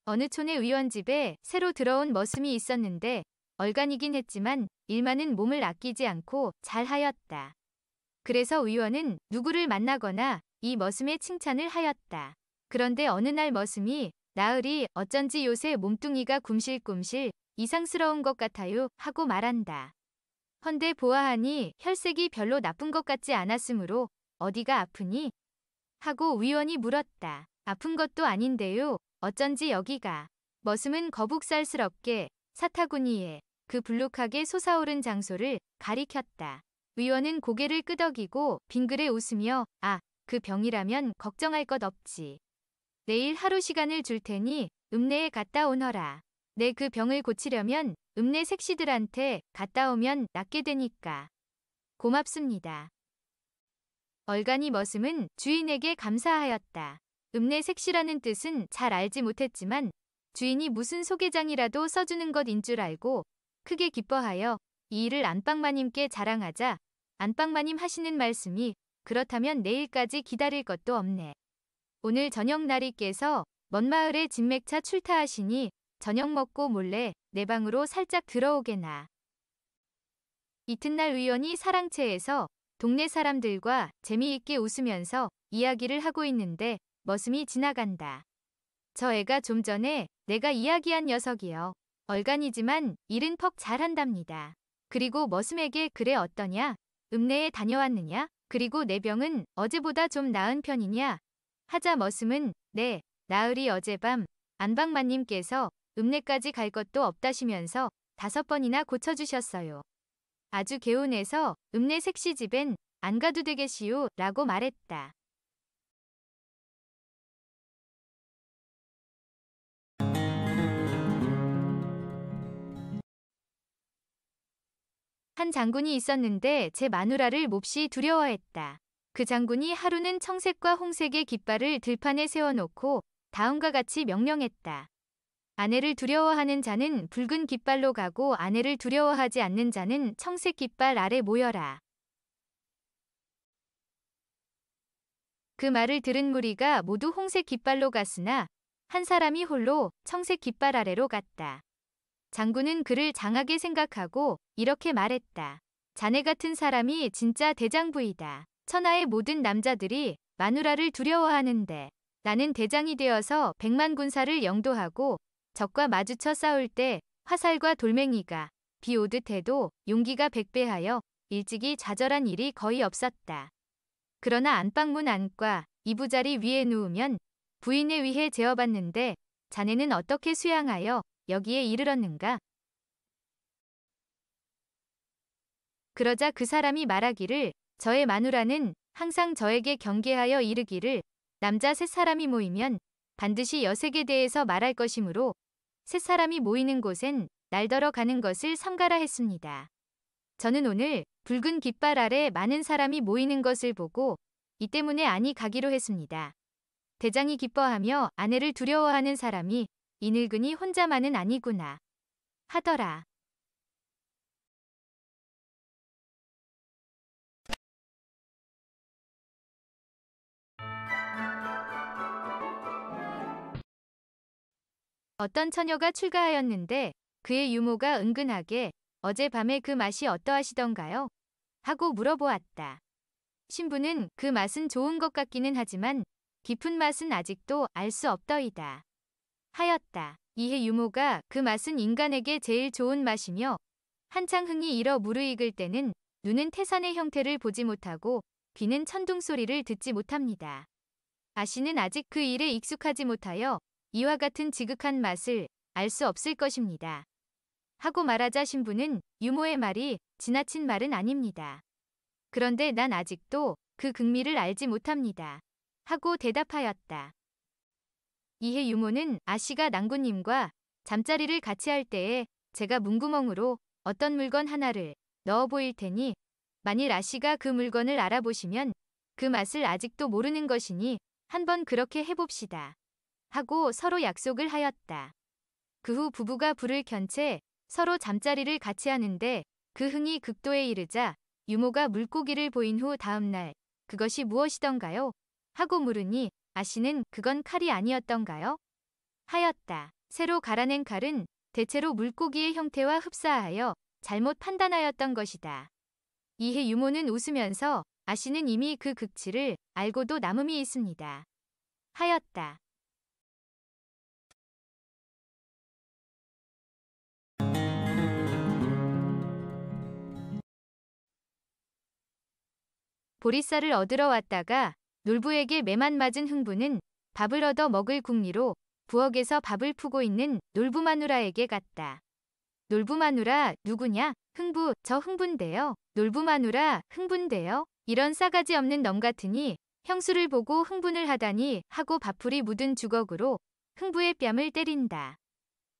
어느 촌의 의원 집에 새로 들어온 머슴이 있었는데 얼간이긴 했지만 일만은 몸을 아끼지 않고 잘하였다. 그래서 의원은 누구를 만나거나 이 머슴의 칭찬을 하였다. 그런데 어느 날 머슴이 나으리 어쩐지 요새 몸뚱이가 굼실굼실 이상스러운 것 같아요 하고 말한다. 헌데 보아하니 혈색이 별로 나쁜 것 같지 않았으므로 어디가 아프니? 하고 의원이 물었다. 아픈 것도 아닌데요. 어쩐지 여기가. 머슴은 거북살스럽게 사타구니에 그 불룩하게 솟아오른 장소를 가리켰다. 의원은 고개를 끄덕이고 빙그레 웃으며 그 병이라면 걱정할 것 없지. 내일 하루 시간을 줄 테니 읍내에 갔다 오너라. 내 그 병을 고치려면 읍내 색시들한테 갔다 오면 낫게 되니까. 고맙습니다. 얼간이 머슴은 주인에게 감사하였다. 읍내 색시라는 뜻은 잘 알지 못했지만 주인이 무슨 소개장이라도 써주는 것인 줄 알고 크게 기뻐하여 이 일을 안방마님께 자랑하자 안방마님 하시는 말씀이 그렇다면 내일까지 기다릴 것도 없네. 오늘 저녁 나리께서 먼 마을에 진맥차 출타하시니 저녁 먹고 몰래 내 방으로 살짝 들어오게나. 이튿날 의원이 사랑채에서 동네 사람들과 재미있게 웃으면서 이야기를 하고 있는데 머슴이 지나간다. 저 애가 좀 전에 내가 이야기한 녀석이요. 얼간이지만 일은 퍽 잘한답니다. 그리고 머슴에게 그래 어떠냐? 읍내에 다녀왔느냐? 그리고 내 병은 어제보다 좀 나은 편이냐? 하자 머슴은 네, 나으리 어젯밤 안방마님께서 읍내까지 갈 것도 없다시면서 5번이나 고쳐주셨어요. 아주 개운해서 읍내 색시집엔 안 가도 되겠시요 라고 말했다. 한 장군이 있었는데 제 마누라를 몹시 두려워했다. 그 장군이 하루는 청색과 홍색의 깃발을 들판에 세워놓고 다음과 같이 명령했다. 아내를 두려워하는 자는 붉은 깃발로 가고 아내를 두려워하지 않는 자는 청색 깃발 아래 모여라. 그 말을 들은 무리가 모두 홍색 깃발로 갔으나 한 사람이 홀로 청색 깃발 아래로 갔다. 장군은 그를 장하게 생각하고 이렇게 말했다. 자네 같은 사람이 진짜 대장부이다. 천하의 모든 남자들이 마누라를 두려워하는데 나는 대장이 되어서 100만 군사를 영도하고 적과 마주쳐 싸울 때 화살과 돌멩이가 비 오듯 해도 용기가 100배하여 일찍이 좌절한 일이 거의 없었다. 그러나 안방문 안과 이부자리 위에 누우면 부인에 의해 제어받는데 자네는 어떻게 수양하여 여기에 이르렀는가? 그러자 그 사람이 말하기를 저의 마누라는 항상 저에게 경계하여 이르기를 남자 3사람이 모이면 반드시 여색에 대해서 말할 것이므로 3사람이 모이는 곳엔 날더러 가는 것을 삼가라 했습니다. 저는 오늘 붉은 깃발 아래 많은 사람이 모이는 것을 보고 이 때문에 안이 가기로 했습니다. 대장이 기뻐하며 아내를 두려워하는 사람이 이 늙은이 혼자만은 아니구나 하더라. 어떤 처녀가 출가하였는데 그의 유모가 은근하게 어젯밤에 그 맛이 어떠하시던가요? 하고 물어보았다. 신부는 그 맛은 좋은 것 같기는 하지만 깊은 맛은 아직도 알 수 없더이다. 하였다. 이에 유모가 그 맛은 인간에게 제일 좋은 맛이며 한창 흥이 일어 무르익을 때는 눈은 태산의 형태를 보지 못하고 귀는 천둥 소리를 듣지 못합니다. 아씨는 아직 그 일에 익숙하지 못하여 이와 같은 지극한 맛을 알 수 없을 것입니다. 하고 말하자 신부는 유모의 말이 지나친 말은 아닙니다. 그런데 난 아직도 그 극미를 알지 못합니다. 하고 대답하였다. 이에 유모는 아씨가 낭군님과 잠자리를 같이 할 때에 제가 문구멍으로 어떤 물건 하나를 넣어 보일 테니 만일 아씨가 그 물건을 알아보시면 그 맛을 아직도 모르는 것이니 한번 그렇게 해봅시다. 하고 서로 약속을 하였다. 그 후 부부가 불을 켠 채 서로 잠자리를 같이 하는데 그 흥이 극도에 이르자 유모가 물고기를 보인 후 다음날 그것이 무엇이던가요? 하고 물으니 아씨는 그건 칼이 아니었던가요? 하였다. 새로 갈아낸 칼은 대체로 물고기의 형태와 흡사하여 잘못 판단하였던 것이다. 이에 유모는 웃으면서 아씨는 이미 그 극치를 알고도 남음이 있습니다. 하였다. 보리쌀을 얻으러 왔다가 놀부에게 매만 맞은 흥부는 밥을 얻어 먹을 궁리로 부엌에서 밥을 푸고 있는 놀부 마누라에게 갔다. 놀부 마누라 누구냐? 흥부, 저 흥부인데요. 놀부 마누라 흥부인데요. 이런 싸가지 없는 놈 같으니 형수를 보고 흥분을 하다니 하고 밥풀이 묻은 주걱으로 흥부의 뺨을 때린다.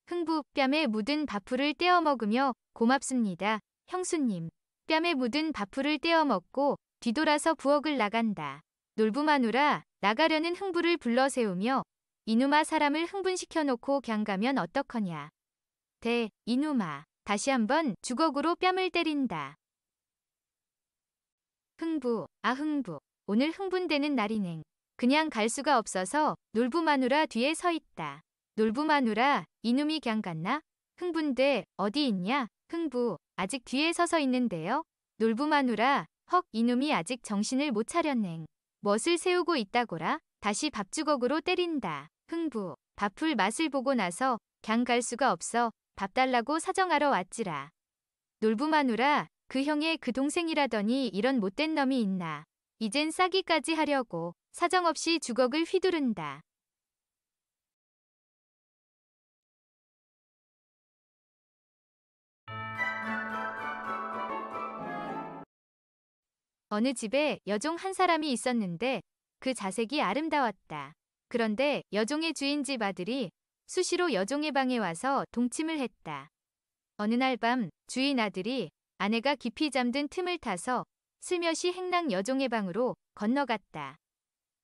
흥부 뺨에 묻은 밥풀을 떼어 먹으며 고맙습니다. 형수님. 뺨에 묻은 밥풀을 떼어 먹고 뒤돌아서 부엌을 나간다. 놀부 마누라 나가려는 흥부를 불러 세우며 이놈아 사람을 흥분시켜 놓고 갱 가면 어떡하냐. 이놈아 다시 한번 주걱으로 뺨을 때린다. 흥부 흥부 오늘 흥분되는 날이넹. 그냥 갈 수가 없어서 놀부 마누라 뒤에 서 있다. 놀부 마누라 이놈이 갱 갔나? 흥분돼 어디 있냐? 흥부 아직 뒤에 서서 있는데요. 놀부 마누라 헉 이놈이 아직 정신을 못 차렸넹. 멋을 세우고 있다고라. 다시 밥주걱으로 때린다. 흥부 밥풀 맛을 보고 나서 갱 갈 수가 없어 밥 달라고 사정하러 왔지라. 놀부 마누라 그 형의 그 동생이라더니 이런 못된 놈이 있나. 이젠 싸기까지 하려고 사정없이 주걱을 휘두른다. 어느 집에 여종 한 사람이 있었는데 그 자색이 아름다웠다. 그런데 여종의 주인 집 아들이 수시로 여종의 방에 와서 동침을 했다. 어느 날 밤 주인 아들이 아내가 깊이 잠든 틈을 타서 슬며시 행랑 여종의 방으로 건너갔다.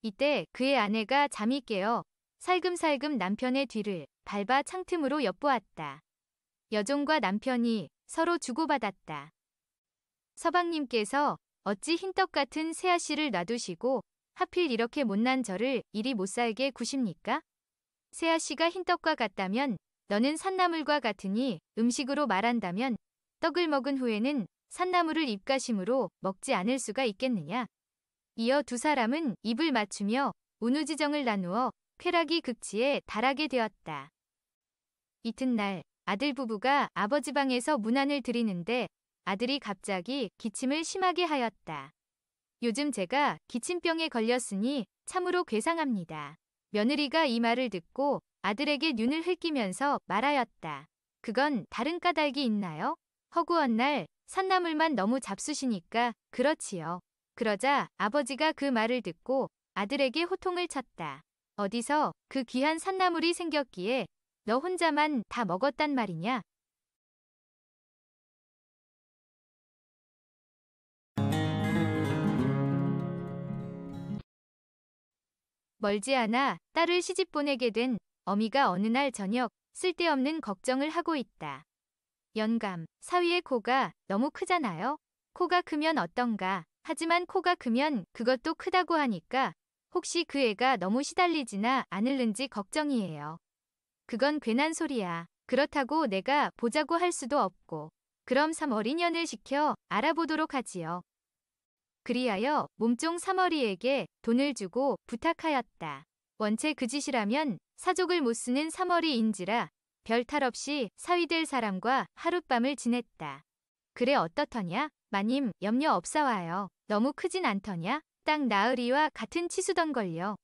이때 그의 아내가 잠이 깨어 살금살금 남편의 뒤를 밟아 창틈으로 엿보았다. 여종과 남편이 서로 주고받았다. 서방님께서 어찌 흰떡 같은 새아씨를 놔두시고 하필 이렇게 못난 저를 이리 못살게 구십니까? 새아씨가 흰떡과 같다면 너는 산나물과 같으니 음식으로 말한다면 떡을 먹은 후에는 산나물을 입가심으로 먹지 않을 수가 있겠느냐. 이어 두 사람은 입을 맞추며 운우지정을 나누어 쾌락이 극치에 달하게 되었다. 이튿날 아들 부부가 아버지 방에서 문안을 드리는데 아들이 갑자기 기침을 심하게 하였다. 요즘 제가 기침병에 걸렸으니 참으로 괴상합니다. 며느리가 이 말을 듣고 아들에게 눈을 흘끼면서 말하였다. 그건 다른 까닭이 있나요? 허구한 날 산나물만 너무 잡수시니까 그렇지요. 그러자 아버지가 그 말을 듣고 아들에게 호통을 쳤다. 어디서 그 귀한 산나물이 생겼기에 너 혼자만 다 먹었단 말이냐? 멀지 않아 딸을 시집 보내게 된 어미가 어느 날 저녁 쓸데없는 걱정을 하고 있다. 영감, 사위의 코가 너무 크잖아요. 코가 크면 어떤가. 하지만 코가 크면 그것도 크다고 하니까 혹시 그 애가 너무 시달리지나 않을는지 걱정이에요. 그건 괜한 소리야. 그렇다고 내가 보자고 할 수도 없고. 그럼 3어리년을 시켜 알아보도록 하지요. 그리하여 몸종 3어리에게 돈을 주고 부탁하였다. 원체 그 짓이라면 사족을 못 쓰는 3어리인지라 별 탈 없이 사위될 사람과 하룻밤을 지냈다. 그래 어떻더냐? 마님 염려 없사와요. 너무 크진 않더냐? 딱 나으리와 같은 치수던걸요.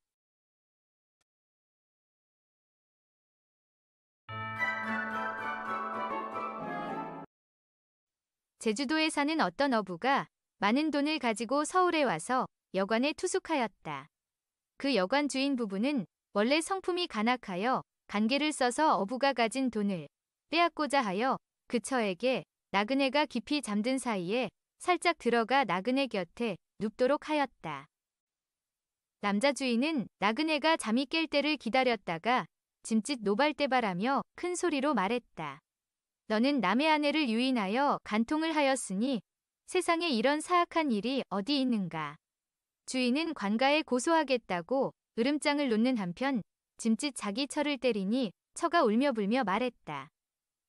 제주도에 사는 어떤 어부가 많은 돈을 가지고 서울에 와서 여관에 투숙하였다. 그 여관 주인 부부는 원래 성품이 간악하여 간계를 써서 어부가 가진 돈을 빼앗고자 하여 그 처에게 나그네가 깊이 잠든 사이에 살짝 들어가 나그네 곁에 눕도록 하였다. 남자 주인은 나그네가 잠이 깰 때를 기다렸다가 짐짓 노발대발하며 큰 소리로 말했다. 너는 남의 아내를 유인하여 간통을 하였으니 세상에 이런 사악한 일이 어디 있는가. 주인은 관가에 고소하겠다고 으름장을 놓는 한편 짐짓 자기 처를 때리니 처가 울며불며 말했다.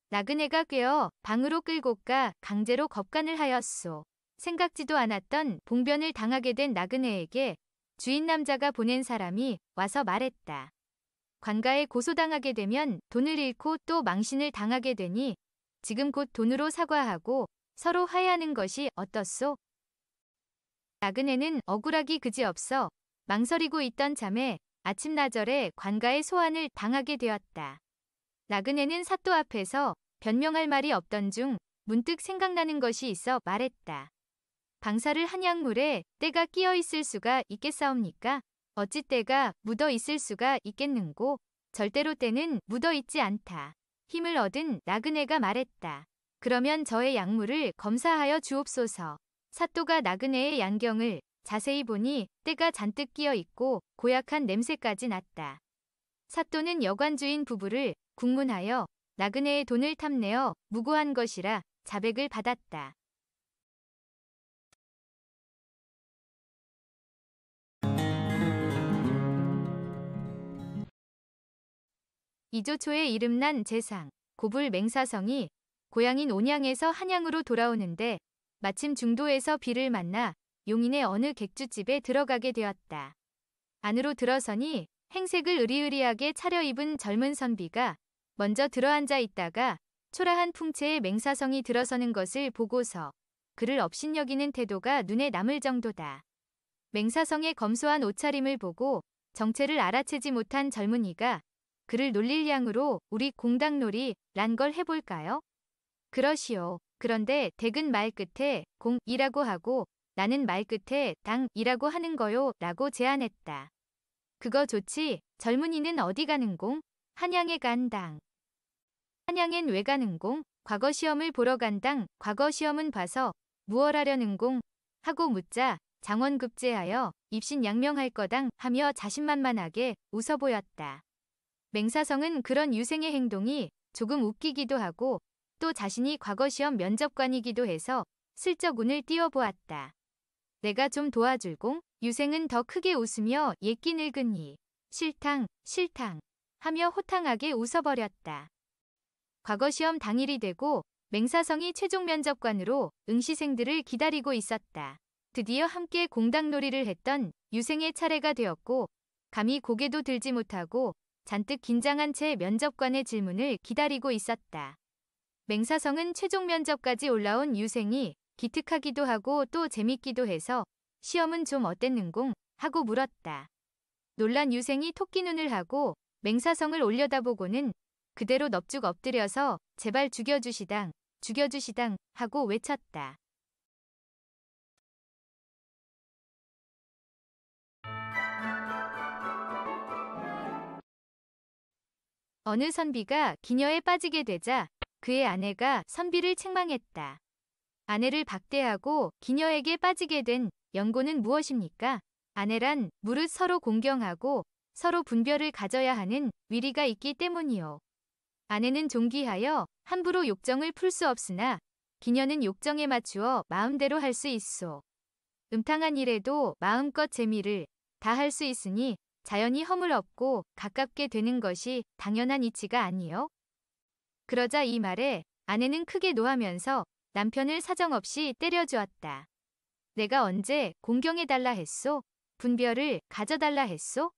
나그네가 꿰어 방으로 끌고 가 강제로 겁간을 하였소. 생각지도 않았던 봉변을 당하게 된 나그네에게 주인 남자가 보낸 사람이 와서 말했다. 관가에 고소당하게 되면 돈을 잃고 또 망신을 당하게 되니 지금 곧 돈으로 사과하고 서로 화해하는 것이 어떻소? 나그네는 억울하기 그지없어 망설이고 있던 참에 아침나절에 관가의 소환을 당하게 되었다. 나그네는 사또 앞에서 변명할 말이 없던 중 문득 생각나는 것이 있어 말했다. 방사를 한 약물에 때가 끼어 있을 수가 있겠사옵니까? 어찌 때가 묻어 있을 수가 있겠는고? 절대로 때는 묻어 있지 않다. 힘을 얻은 나그네가 말했다. 그러면 저의 약물을 검사하여 주옵소서. 사또가 나그네의 양경을 자세히 보니 때가 잔뜩 끼어 있고 고약한 냄새까지 났다. 사또는 여관주인 부부를 국문하여 나그네의 돈을 탐내어 무고한 것이라 자백을 받았다. 이조초에 이름난 재상, 고불 맹사성이 고향인 온양에서 한양으로 돌아오는데 마침 중도에서 비를 만나 용인의 어느 객주집에 들어가게 되었다. 안으로 들어서니 행색을 으리으리하게 차려입은 젊은 선비가 먼저 들어앉아 있다가 초라한 풍채의 맹사성이 들어서는 것을 보고서 그를 업신여기는 태도가 눈에 남을 정도다. 맹사성의 검소한 옷차림을 보고 정체를 알아채지 못한 젊은이가 그를 놀릴 양으로 우리 공당놀이 란 걸 해볼까요? 그러시오. 그런데 댁은 말 끝에 공이라고 하고 나는 말 끝에 당이라고 하는 거요 라고 제안했다. 그거 좋지. 젊은이는 어디 가는 공? 한양에 간 당. 한양엔 왜 가는 공? 과거 시험을 보러 간 당. 과거 시험은 봐서 무얼 하려는 공? 하고 묻자 장원급제하여 입신양명할 거당 하며 자신만만하게 웃어 보였다. 맹사성은 그런 유생의 행동이 조금 웃기기도 하고 또 자신이 과거 시험 면접관이기도 해서 슬쩍 운을 띄워보았다. 내가 좀 도와줄공? 유생은 더 크게 웃으며 예끼 늙은이 실탕 하며 호탕하게 웃어버렸다. 과거 시험 당일이 되고 맹사성이 최종 면접관으로 응시생들을 기다리고 있었다. 드디어 함께 공당놀이를 했던 유생의 차례가 되었고 감히 고개도 들지 못하고 잔뜩 긴장한 채 면접관의 질문을 기다리고 있었다. 맹사성은 최종 면접까지 올라온 유생이 기특하기도 하고 또 재밌기도 해서 시험은 좀 어땠는공? 하고 물었다. 놀란 유생이 토끼 눈을 하고 맹사성을 올려다보고는 그대로 넙죽 엎드려서 제발 죽여주시당 하고 외쳤다. 어느 선비가 기녀에 빠지게 되자 그의 아내가 선비를 책망했다. 아내를 박대하고 기녀에게 빠지게 된 연고는 무엇입니까? 아내란 무릇 서로 공경하고 서로 분별을 가져야 하는 위리가 있기 때문이요. 아내는 존귀하여 함부로 욕정을 풀 수 없으나 기녀는 욕정에 맞추어 마음대로 할 수 있소. 음탕한 일에도 마음껏 재미를 다 할 수 있으니 자연히 허물 없고 가깝게 되는 것이 당연한 이치가 아니요. 그러자 이 말에 아내는 크게 노하면서 남편을 사정없이 때려주었다. 내가 언제 공경해달라 했소? 분별을 가져달라 했소?